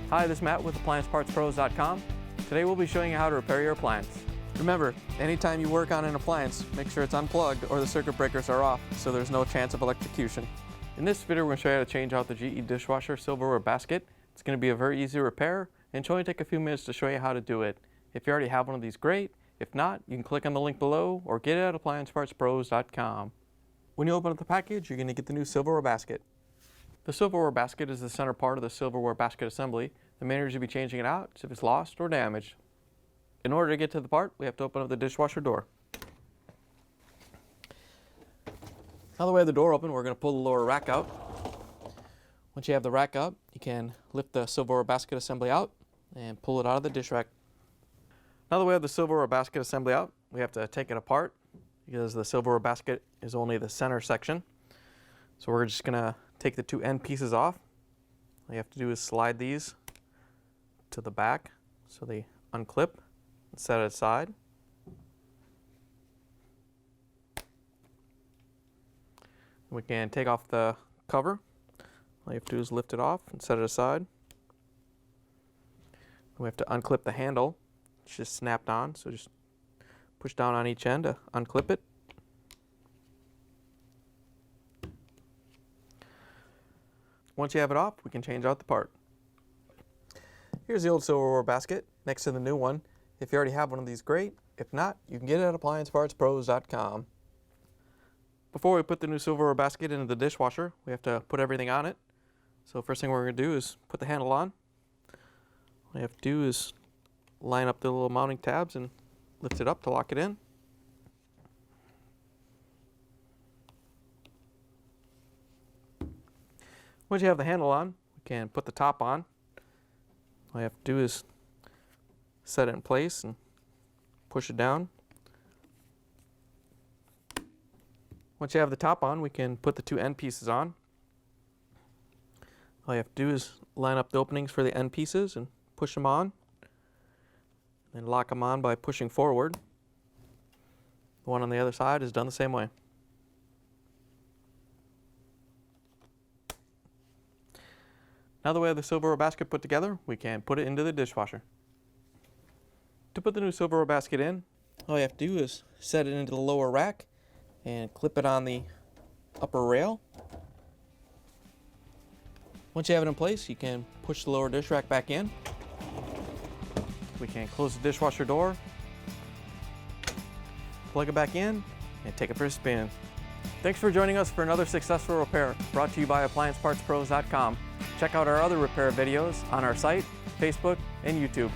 Hi, this is Matt with AppliancePartsPros.com. Today we'll be showing you how to repair your appliance. Remember, anytime you work on an appliance, make sure it's unplugged or the circuit breakers are off so there's no chance of electrocution. In this video we're going to show you how to change out the GE Dishwasher Silverware Basket. It's going to be a very easy repair and it's only take a few minutes to show you how to do it. If you already have one of these, great. If not, you can click on the link below or get it at AppliancePartsPros.com. When you open up the package, you're going to get the new Silverware Basket. The Silverware Basket is the center part of the Silverware Basket assembly. The main reason you'll be changing it out is if it's lost or damaged. In order to get to the part, we have to open up the dishwasher door. Now that we have the door open, we're going to pull the lower rack out. Once you have the rack up, you can lift the Silverware Basket assembly out and pull it out of the dish rack. Now that we have the Silverware Basket assembly out, we have to take it apart because the Silverware Basket is only the center section. So we're just going to take the two end pieces off. All you have to do is slide these to the back so they unclip and set it aside. We can take off the cover. All you have to do is lift it off and set it aside. We have to unclip the handle. It's just snapped on, so just push down on each end to unclip it. Once you have it off, we can change out the part. Here's the old Silverware Basket next to the new one. If you already have one of these, great. If not, you can get it at AppliancePartsPros.com. Before we put the new Silverware Basket into the dishwasher, we have to put everything on it. So first thing we're going to do is put the handle on. All you have to do is line up the little mounting tabs and lift it up to lock it in. Once you have the handle on, we can put the top on. All you have to do is set it in place and push it down. Once you have the top on, we can put the two end pieces on. All you have to do is line up the openings for the end pieces and push them on. Then lock them on by pushing forward. The one on the other side is done the same way. Now that we have the Silverware Basket put together, we can put it into the dishwasher. To put the new Silverware Basket in, all you have to do is set it into the lower rack and clip it on the upper rail. Once you have it in place, you can push the lower dish rack back in. We can close the dishwasher door, plug it back in, and take it for a spin. Thanks for joining us for another successful repair brought to you by AppliancePartsPros.com. Check out our other repair videos on our site, Facebook, and YouTube.